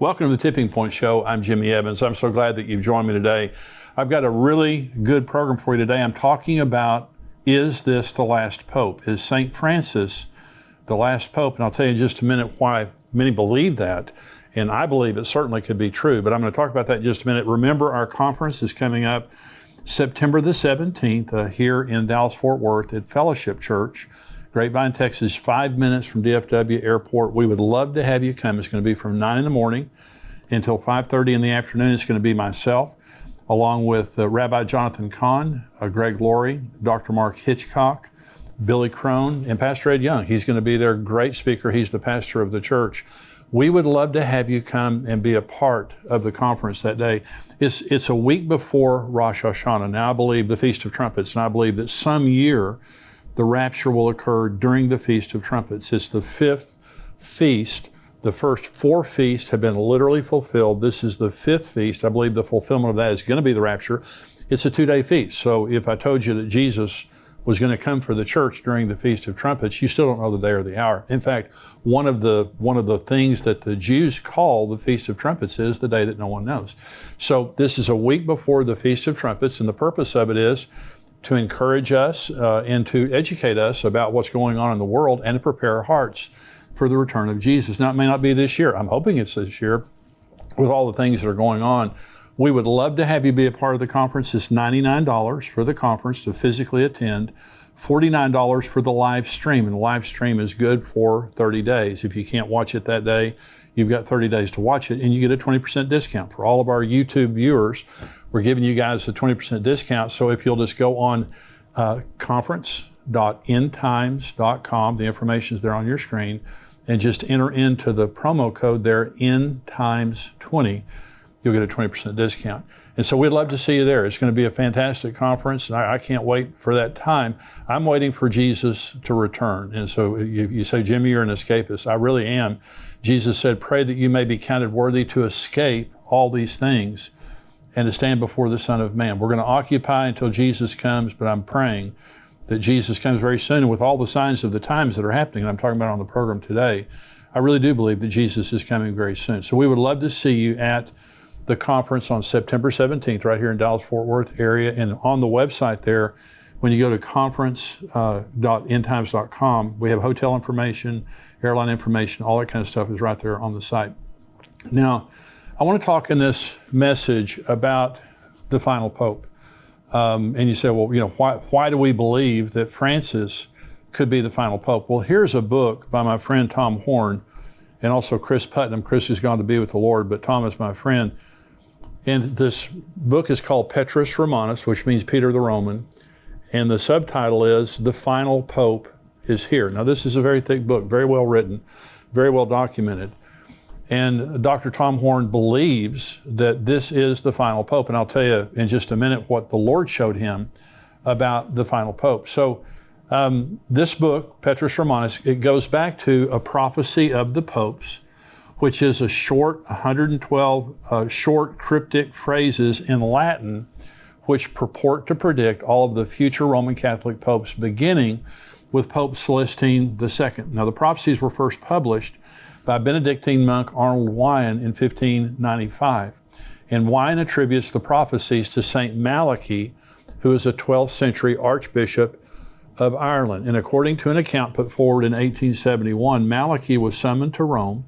Welcome to the Tipping Point Show. I'm Jimmy Evans. I'm so glad that you've joined me today. I've got a really good program for you today. I'm talking about, is this the last pope? Is St. Francis the last pope? And I'll tell you in just a minute why many believe that. And I believe it certainly could be true, but I'm going to talk about that in just a minute. Remember, our conference is coming up September the 17th here in Dallas-Fort Worth at Fellowship Church, Grapevine, Texas, 5 minutes from DFW Airport. We would love to have you come. It's going to be from 9 in the morning until 5:30 in the afternoon. It's going to be myself, along with Rabbi Jonathan Kahn, Greg Laurie, Dr. Mark Hitchcock, Billy Crone, and Pastor Ed Young. He's going to be their great speaker. He's the pastor of the church. We would love to have you come and be a part of the conference that day. It's a week before Rosh Hashanah. Now, I believe the Feast of Trumpets, and I believe that some year the rapture will occur during the Feast of Trumpets. It's the fifth feast. The first four feasts have been literally fulfilled. This is the fifth feast. I believe the fulfillment of that is going to be the rapture. It's a 2-day feast. So if I told you that Jesus was going to come for the church during the Feast of Trumpets, you still don't know the day or the hour. In fact, one of the things that the Jews call the Feast of Trumpets is the day that no one knows. So this is a week before the Feast of Trumpets, and the purpose of it is to encourage us and to educate us about what's going on in the world and to prepare our hearts for the return of Jesus. Now, it may not be this year. I'm hoping it's this year with all the things that are going on. We would love to have you be a part of the conference. It's $99 for the conference to physically attend, $49 for the live stream, and the live stream is good for 30 days. If you can't watch it that day, you've got 30 days to watch it, and you get a 20% discount. For all of our YouTube viewers, we're giving you guys a 20% discount. So if you'll just go on conference.endtimes.com, the information is there on your screen, and just enter into the promo code there, endtimes20, you'll get a 20% discount. And so we'd love to see you there. It's going to be a fantastic conference, and I can't wait for that time. I'm waiting for Jesus to return. And so you say, Jimmy, you're an escapist. I really am. Jesus said, pray that you may be counted worthy to escape all these things and to stand before the Son of Man. We're going to occupy until Jesus comes, but I'm praying that Jesus comes very soon. And with all the signs of the times that are happening, and I'm talking about on the program today, I really do believe that Jesus is coming very soon. So we would love to see you at the conference on September 17th right here in Dallas-Fort Worth area. And on the website there, when you go to conference.endtimes.com, we have hotel information, airline information, all that kind of stuff is right there on the site. Now, I want to talk in this message about the final pope. And you say, well, why do we believe that Francis could be the final pope? Well, here's a book by my friend Tom Horn and also Chris Putnam. Chris has gone to be with the Lord, but Tom is my friend. And this book is called Petrus Romanus, which means Peter the Roman. And the subtitle is The Final Pope is Here. Now, this is a very thick book, very well written, very well documented. And Dr. Tom Horn believes that this is the final pope. And I'll tell you in just a minute what the Lord showed him about the final pope. So this book, Petrus Romanus, it goes back to a prophecy of the popes, which is a short, 112 short cryptic phrases in Latin, which purport to predict all of the future Roman Catholic popes, beginning with Pope Celestine II. Now, the prophecies were first published by Benedictine monk Arnold Wyon in 1595. And Wyon attributes the prophecies to St. Malachi, who is a 12th century archbishop of Ireland. And according to an account put forward in 1871, Malachi was summoned to Rome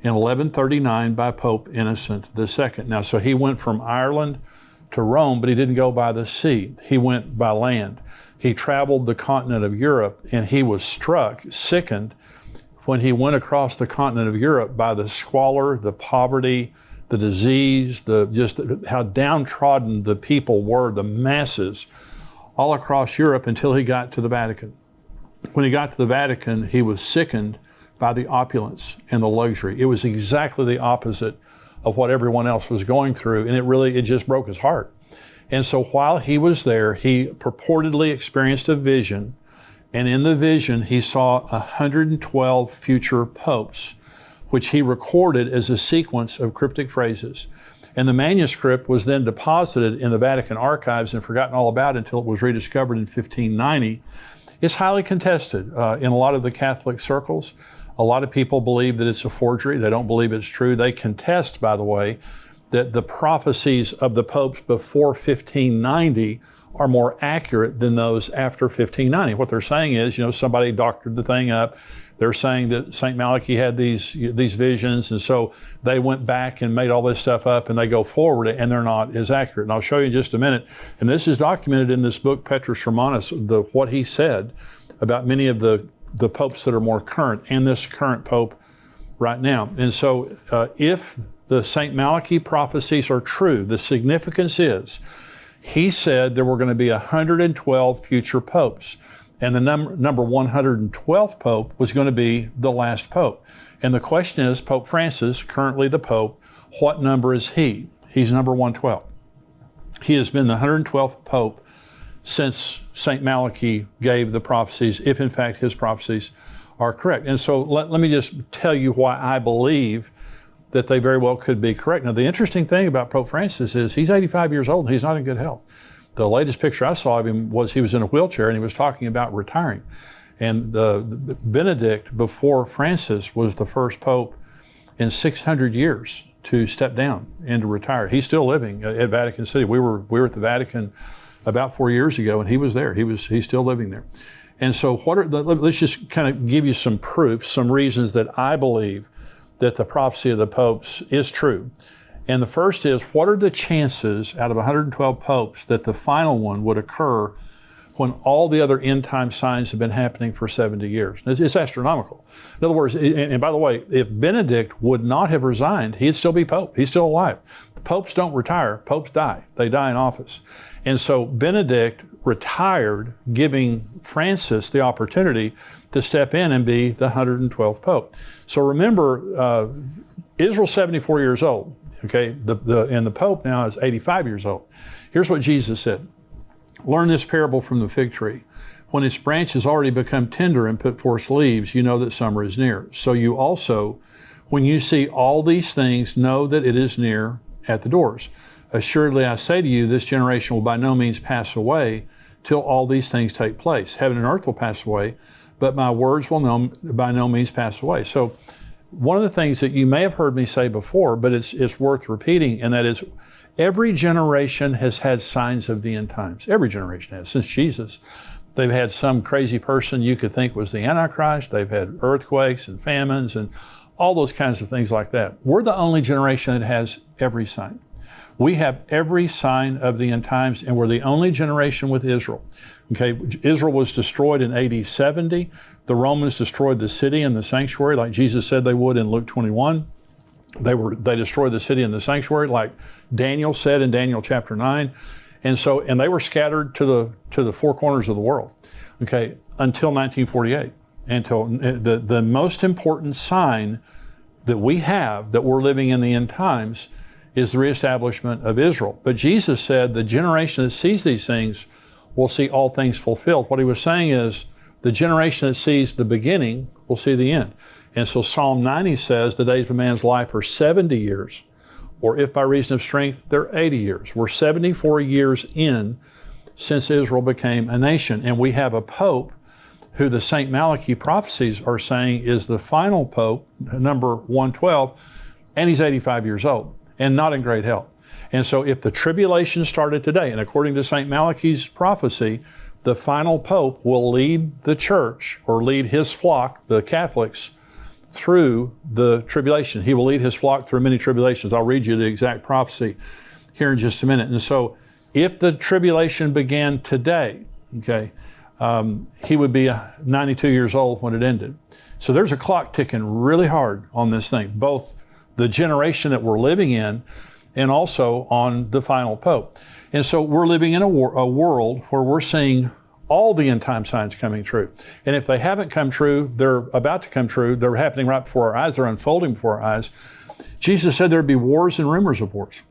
in 1139 by Pope Innocent II. Now, so he went from Ireland to Rome, but he didn't go by the sea. He went by land. He traveled the continent of Europe, and he was struck, sickened, when he went across the continent of Europe by the squalor, the poverty, the disease, just how downtrodden the people were, the masses, all across Europe until he got to the Vatican. When he got to the Vatican, he was sickened by the opulence and the luxury. It was exactly the opposite of what everyone else was going through, and it just broke his heart. And so while he was there, he purportedly experienced a vision, and in the vision, he saw 112 future popes, which he recorded as a sequence of cryptic phrases. And the manuscript was then deposited in the Vatican archives and forgotten all about until it was rediscovered in 1590. It's highly contested in a lot of the Catholic circles. A lot of people believe that it's a forgery. They don't believe it's true. They contest, by the way, that the prophecies of the popes before 1590 are more accurate than those after 1590. What they're saying is, somebody doctored the thing up. They're saying that St. Malachi had these visions, and so they went back and made all this stuff up, and they go forward, and they're not as accurate. And I'll show you in just a minute. And this is documented in this book, Petrus Romanus, what he said about many of the popes that are more current, and this current pope right now. And so if the St. Malachi prophecies are true, the significance is, he said there were going to be 112 future popes. And the number 112th pope was going to be the last pope. And the question is, Pope Francis, currently the pope, what number is he? He's number 112. He has been the 112th pope since St. Malachi gave the prophecies, if in fact his prophecies are correct. And so let me just tell you why I believe that they very well could be correct. Now, the interesting thing about Pope Francis is he's 85 years old and he's not in good health. The latest picture I saw of him was he was in a wheelchair and he was talking about retiring. And the Benedict, before Francis, was the first pope in 600 years to step down and to retire. He's still living at Vatican City. We were at the Vatican about 4 years ago, and he was there. He's still living there. And so let's just kind of give you some proof, some reasons that I believe that the prophecy of the popes is true. And the first is, what are the chances out of 112 popes that the final one would occur when all the other end time signs have been happening for 70 years? It's astronomical. In other words, and by the way, if Benedict would not have resigned, he'd still be pope. He's still alive. The popes don't retire. Popes die. They die in office. And so Benedict retired, giving Francis the opportunity to step in and be the 112th pope. So remember, Israel's 74 years old. Okay, and the Pope now is 85 years old. Here's what Jesus said. Learn this parable from the fig tree. When its branch has already become tender and put forth leaves, you know that summer is near. So you also, when you see all these things, know that it is near at the doors. Assuredly, I say to you, this generation will by no means pass away till all these things take place. Heaven and earth will pass away, but my words will by no means pass away. So one of the things that you may have heard me say before, but it's worth repeating, and that is every generation has had signs of the end times. Every generation has, since Jesus. They've had some crazy person you could think was the Antichrist. They've had earthquakes and famines and all those kinds of things like that. We're the only generation that has every sign. We have every sign of the end times, and we're the only generation with Israel. Okay, Israel was destroyed in AD 70. The Romans destroyed the city and the sanctuary, like Jesus said they would in Luke 21. They destroyed the city and the sanctuary, like Daniel said in Daniel chapter 9. And they were scattered to the four corners of the world. Okay, until 1948. Until the most important sign that we have that we're living in the end times is the reestablishment of Israel. But Jesus said the generation that sees these things will see all things fulfilled. What he was saying is the generation that sees the beginning will see the end. And so Psalm 90 says the days of a man's life are 70 years, or if by reason of strength, they're 80 years. We're 74 years in since Israel became a nation. And we have a pope who the St. Malachi prophecies are saying is the final pope, number 112, and he's 85 years old and not in great health. And so if the tribulation started today, and according to St. Malachi's prophecy, the final pope will lead the church, or lead his flock, the Catholics, through the tribulation. He will lead his flock through many tribulations. I'll read you the exact prophecy here in just a minute. And so if the tribulation began today, okay, he would be 92 years old when it ended. So there's a clock ticking really hard on this thing, both the generation that we're living in and also on the final pope. And so we're living in a world where we're seeing all the end time signs coming true. And if they haven't come true, they're about to come true. They're happening right before our eyes. They're unfolding before our eyes. Jesus said there'd be wars and rumors of wars.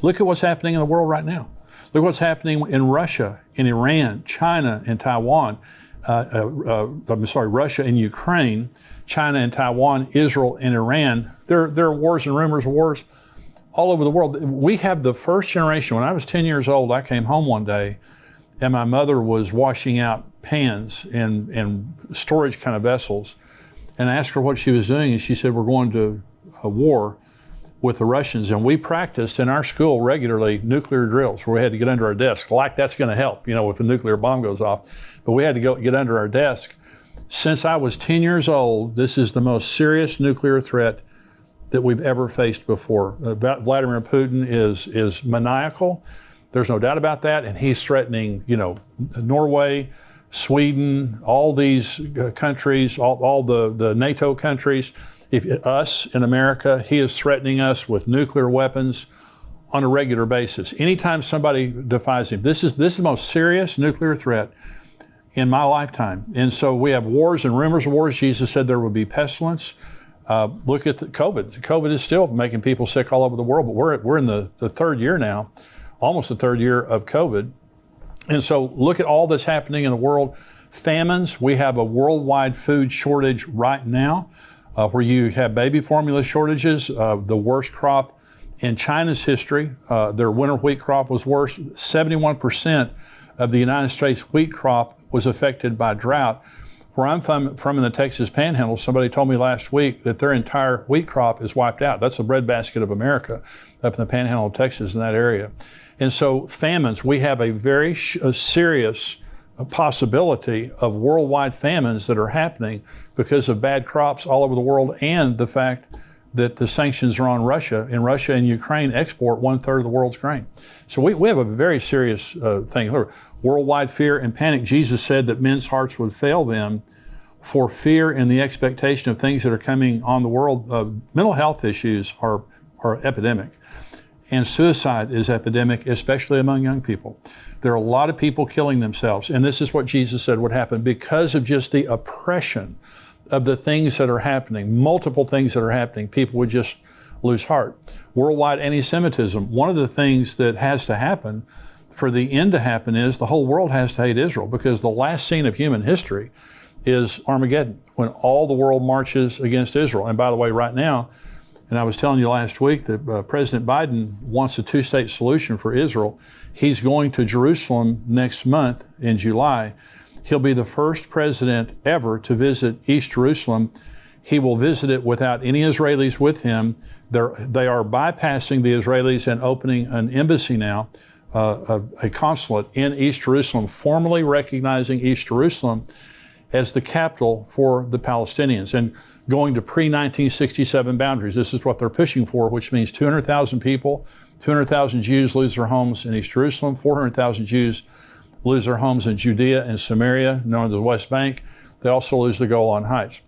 Look at what's happening in the world right now. Look what's happening in Russia, in Iran, China, and Taiwan. Russia and Ukraine, China and Taiwan, Israel and Iran. There are wars and rumors of wars all over the world. We have the first generation. When I was 10 years old, I came home one day and my mother was washing out pans and storage kind of vessels. and I asked her what she was doing, and she said, we're going to a war with the Russians, and we practiced in our school regularly nuclear drills where we had to get under our desk, like that's going to help, if a nuclear bomb goes off. But we had to go get under our desk. Since I was 10 years old, this is the most serious nuclear threat that we've ever faced before. Vladimir Putin is maniacal. There's no doubt about that, and he's threatening, Norway, Sweden, all these countries, all the NATO countries. Us in America, he is threatening us with nuclear weapons on a regular basis. Anytime somebody defies him, this is the most serious nuclear threat in my lifetime. And so we have wars and rumors of wars. Jesus said there would be pestilence. Look at COVID. COVID is still making people sick all over the world, but we're in the third year now, almost the third year of COVID. And so look at all that's happening in the world. Famines, we have a worldwide food shortage right now. Where you have baby formula shortages, the worst crop in China's history. Their winter wheat crop was worse. 71% of the United States wheat crop was affected by drought. Where I'm from in the Texas Panhandle, somebody told me last week that their entire wheat crop is wiped out. That's the breadbasket of America up in the Panhandle of Texas in that area. And so famines, we have a very serious possibility of worldwide famines that are happening because of bad crops all over the world, and the fact that the sanctions are on Russia, and Russia and Ukraine export 1/3 of the world's grain. So we have a very serious thing. Worldwide fear and panic. Jesus said that men's hearts would fail them for fear and the expectation of things that are coming on the world. Mental health issues are epidemic. And suicide is epidemic, especially among young people. There are a lot of people killing themselves. And this is what Jesus said would happen because of just the oppression of the things that are happening, multiple things that are happening. People would just lose heart. Worldwide anti-Semitism. One of the things that has to happen for the end to happen is the whole world has to hate Israel, because the last scene of human history is Armageddon, when all the world marches against Israel. And by the way, right now, and I was telling you last week that President Biden wants a two-state solution for Israel. He's going to Jerusalem next month in July. He'll be the first president ever to visit East Jerusalem. He will visit it without any Israelis with him. They are bypassing the Israelis and opening an embassy now, a consulate in East Jerusalem, formally recognizing East Jerusalem as the capital for the Palestinians, and going to pre-1967 boundaries. This is what they're pushing for, which means 200,000 people, 200,000 Jews lose their homes in East Jerusalem, 400,000 Jews lose their homes in Judea and Samaria, known as the West Bank. They also lose the Golan Heights.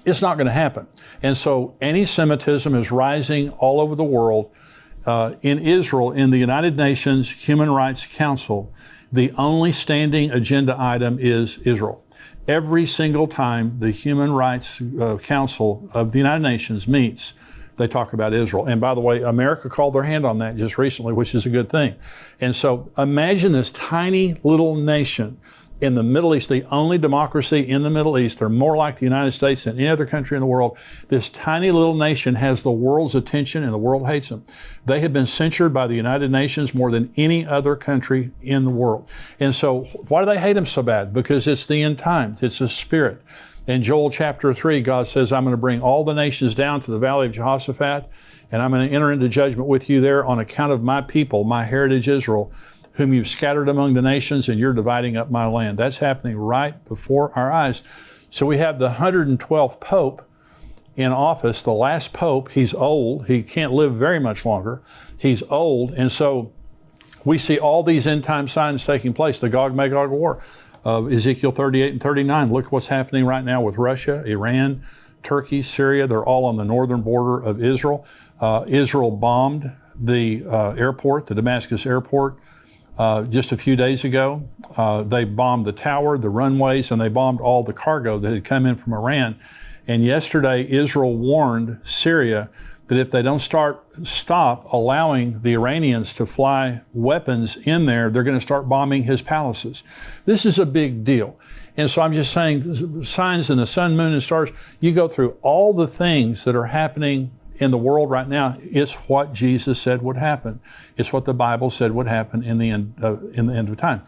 It's not going to happen. And so anti-Semitism is rising all over the world. In Israel, in the United Nations Human Rights Council, the only standing agenda item is Israel. Every single time the Human Rights Council of the United Nations meets, they talk about Israel. And by the way, America called their hand on that just recently, which is a good thing. And so imagine this tiny little nation in the Middle East, the only democracy in the Middle East. They're more like the United States than any other country in the world. This tiny little nation has the world's attention, and the world hates them. They have been censured by the United Nations more than any other country in the world. And so why do they hate them so bad? Because it's the end times. It's a spirit. In Joel chapter 3, God says, I'm going to bring all the nations down to the valley of Jehoshaphat, and I'm going to enter into judgment with you there on account of my people, my heritage Israel, whom you've scattered among the nations, and you're dividing up my land. That's happening right before our eyes. So we have the 112th Pope in office, the last Pope. He's old. He can't live very much longer. He's old. And so we see all these end time signs taking place. The Gog-Magog war, Ezekiel 38 and 39. Look what's happening right now with Russia, Iran, Turkey, Syria. They're all on the northern border of Israel. Israel bombed the airport, the Damascus airport, just a few days ago. They bombed the tower, the runways, and they bombed all the cargo that had come in from Iran. And yesterday, Israel warned Syria that if they don't stop allowing the Iranians to fly weapons in there, they're going to start bombing his palaces. This is a big deal. And so I'm just saying, signs in the sun, moon, and stars, you go through all the things that are happening in the world right now. It's what Jesus said would happen. It's what the Bible said would happen in the end of time.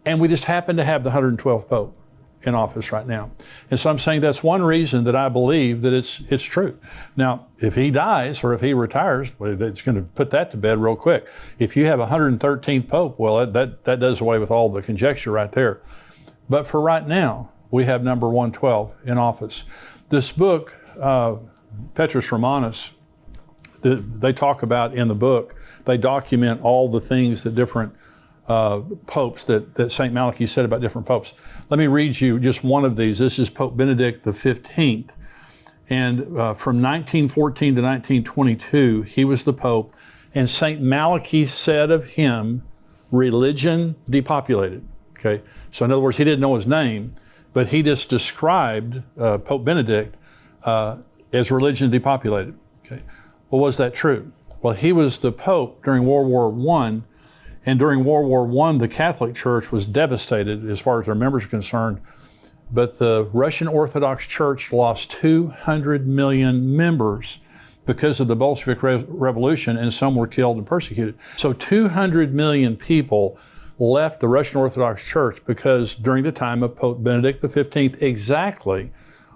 And we just happen to have the 112th Pope. in office right now. And so I'm saying that's one reason that I believe that it's true. Now, if he dies or if he retires, well, it's going to put that to bed real quick. If you have a 113th Pope, well, that does away with all the conjecture right there. But for right now, we have number 112 in office. This book, Petrus Romanus, they talk about in the book, they document all the things that different popes that St. Malachy said about different popes. Let me read you just one of these. This is Pope Benedict XV. And from 1914 to 1922, he was the Pope. And St. Malachy said of him, religion depopulated. Okay, so in other words, he didn't know his name, but he just described Pope Benedict as religion depopulated. Okay, well, was that true? Well, he was the Pope during World War I, and during World War I, the Catholic Church was devastated as far as their members are concerned, but the Russian Orthodox Church lost 200 million members because of the Bolshevik Revolution, and some were killed and persecuted. So 200 million people left the Russian Orthodox Church because during the time of Pope Benedict XV, exactly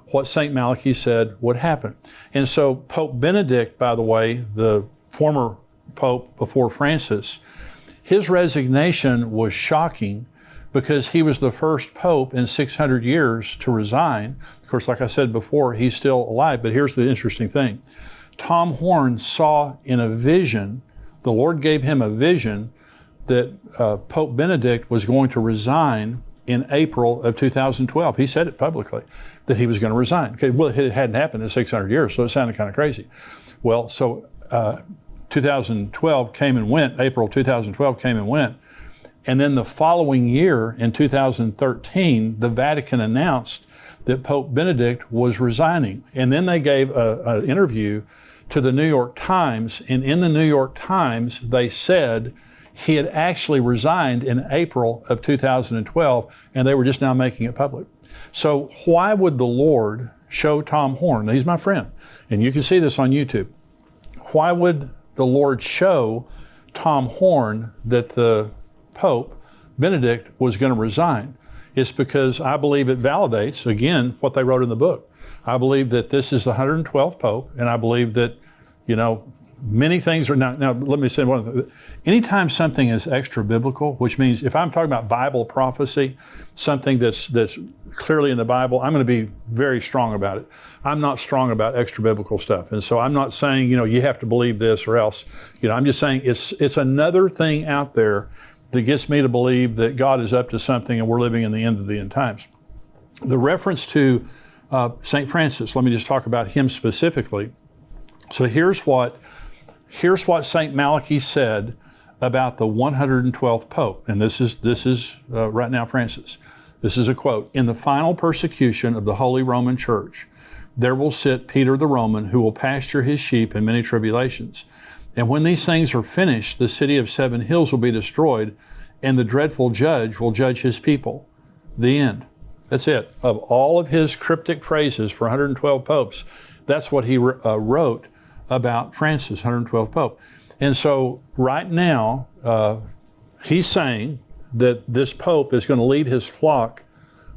what St. Malachy said would happen. And so Pope Benedict, by the way, the former Pope before Francis, his resignation was shocking because he was the first Pope in 600 years to resign. Of course, like I said before, he's still alive, but here's the interesting thing. Tom Horn saw in a vision, the Lord gave him a vision that Pope Benedict was going to resign in April of 2012. He said it publicly, that he was going to resign. Okay, well, it hadn't happened in 600 years, so it sounded kind of crazy. Well, so 2012 came and went, April 2012 came and went, and then the following year, in 2013, the Vatican announced that Pope Benedict was resigning. And then they gave an interview to the New York Times, and in the New York Times, they said he had actually resigned in April of 2012, and they were just now making it public. So why would the Lord show Tom Horn? Now, he's my friend, and you can see this on YouTube. Why would the Lord show Tom Horn that the Pope, Benedict, was going to resign? It's because I believe it validates, again, what they wrote in the book. I believe that this is the 112th Pope, and I believe that, many things are now let me say one thing. Anytime something is extra biblical, which means if I'm talking about Bible prophecy, something that's clearly in the Bible, I'm going to be very strong about it. I'm not strong about extra biblical stuff. And so I'm not saying, you have to believe this or else. I'm just saying it's another thing out there that gets me to believe that God is up to something and we're living in the end of the end times. The reference to St. Francis, let me just talk about him specifically. So here's what St. Malachy said about the 112th Pope. And this is right now Francis. This is a quote. In the final persecution of the Holy Roman Church, there will sit Peter the Roman, who will pasture his sheep in many tribulations. And when these things are finished, the city of 7 hills will be destroyed, and the dreadful judge will judge his people. The end. That's it. Of all of his cryptic phrases for 112 popes, that's what he wrote about Francis, 112th Pope. And so right now, he's saying that this Pope is going to lead his flock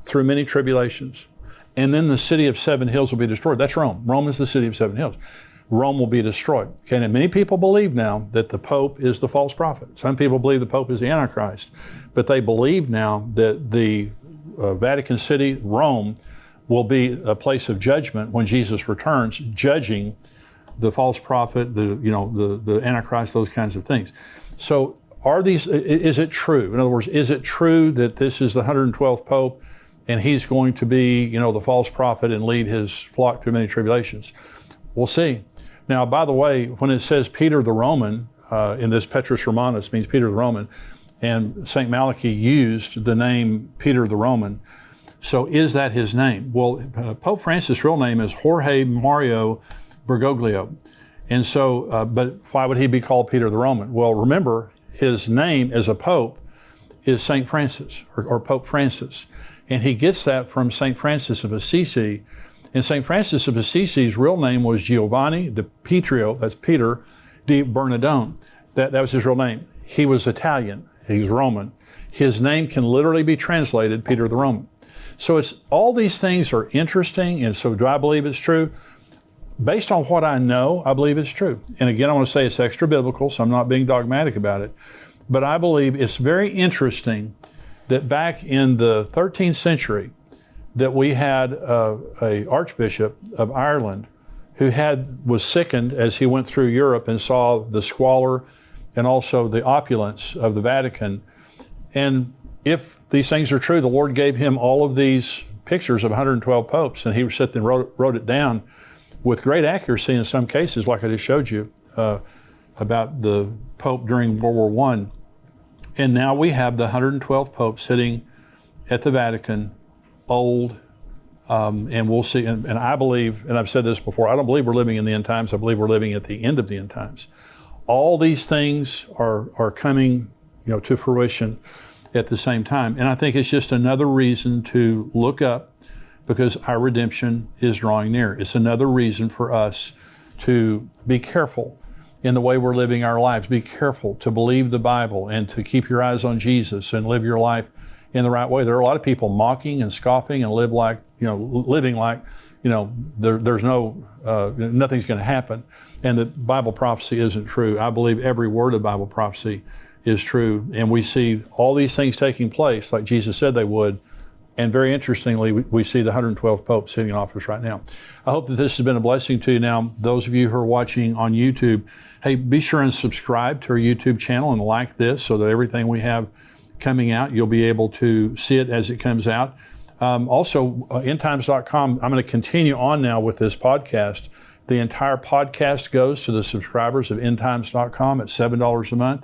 through many tribulations. And then the city of 7 hills will be destroyed. That's Rome. Rome is the city of 7 hills. Rome will be destroyed. Okay, and many people believe now that the Pope is the false prophet. Some people believe the Pope is the Antichrist. But they believe now that the Vatican City, Rome, will be a place of judgment when Jesus returns, judging the false prophet, the Antichrist, those kinds of things. So is it true? In other words, is it true that this is the 112th Pope and he's going to be, the false prophet and lead his flock through many tribulations? We'll see. Now, by the way, when it says Peter the Roman, in this Petrus Romanus means Peter the Roman, and St. Malachy used the name Peter the Roman. So is that his name? Well, Pope Francis' real name is Jorge Mario Bergoglio. And so, but why would he be called Peter the Roman? Well, remember, his name as a pope is St. Francis, or Pope Francis. And he gets that from St. Francis of Assisi. And St. Francis of Assisi's real name was Giovanni di Pietro, that's Peter, di Bernardone. That was his real name. He was Italian, he was Roman. His name can literally be translated Peter the Roman. So it's all these things are interesting. And so do I believe it's true? Based on what I know, I believe it's true. And again, I want to say it's extra biblical, so I'm not being dogmatic about it. But I believe it's very interesting that back in the 13th century, that we had a Archbishop of Ireland who was sickened as he went through Europe and saw the squalor and also the opulence of the Vatican. And if these things are true, the Lord gave him all of these pictures of 112 popes, and he sat and wrote it down with great accuracy in some cases, like I just showed you about the Pope during World War I. And now we have the 112th Pope sitting at the Vatican, old, and we'll see. And I believe, and I've said this before, I don't believe we're living in the end times. I believe we're living at the end of the end times. All these things are coming, to fruition at the same time. And I think it's just another reason to look up, because our redemption is drawing near. It's another reason for us to be careful in the way we're living our lives. Be careful to believe the Bible and to keep your eyes on Jesus and live your life in the right way. There are a lot of people mocking and scoffing and living like, there's nothing's going to happen, and that Bible prophecy isn't true. I believe every word of Bible prophecy is true, and we see all these things taking place like Jesus said they would. And very interestingly, we see the 112th Pope sitting in office right now. I hope that this has been a blessing to you. Now, those of you who are watching on YouTube, hey, be sure and subscribe to our YouTube channel and like this so that everything we have coming out, you'll be able to see it as it comes out. Also, endtimes.com, I'm going to continue on now with this podcast. The entire podcast goes to the subscribers of endtimes.com at $7 a month,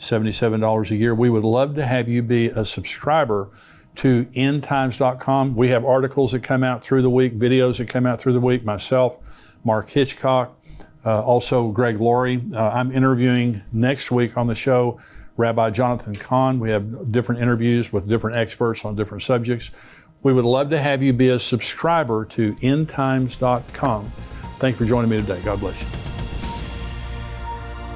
$77 a year. We would love to have you be a subscriber to endtimes.com. We have articles that come out through the week, videos that come out through the week, myself, Mark Hitchcock, also Greg Laurie. I'm interviewing next week on the show Rabbi Jonathan Kahn. We have different interviews with different experts on different subjects. We would love to have you be a subscriber to endtimes.com. Thank you for joining me today. God bless you.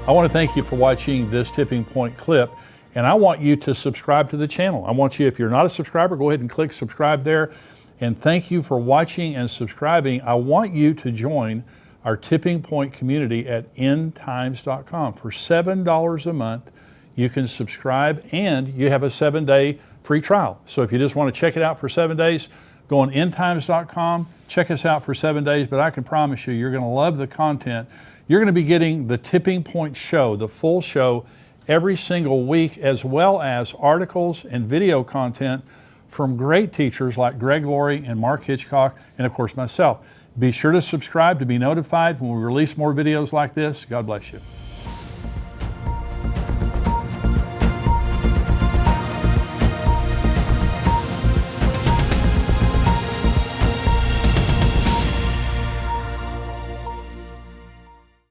I want to thank you for watching this Tipping Point clip. And I want you to subscribe to the channel. I want you, if you're not a subscriber, go ahead and click subscribe there. And thank you for watching and subscribing. I want you to join our Tipping Point community at endtimes.com. For $7 a month, you can subscribe, and you have a 7-day free trial. So if you just want to check it out for 7 days, go on endtimes.com, check us out for 7 days. But I can promise you, you're going to love the content. You're going to be getting the Tipping Point show, the full show, every single week, as well as articles and video content from great teachers like Greg Laurie and Mark Hitchcock, and of course myself. Be sure to subscribe to be notified when we release more videos like this. God bless you.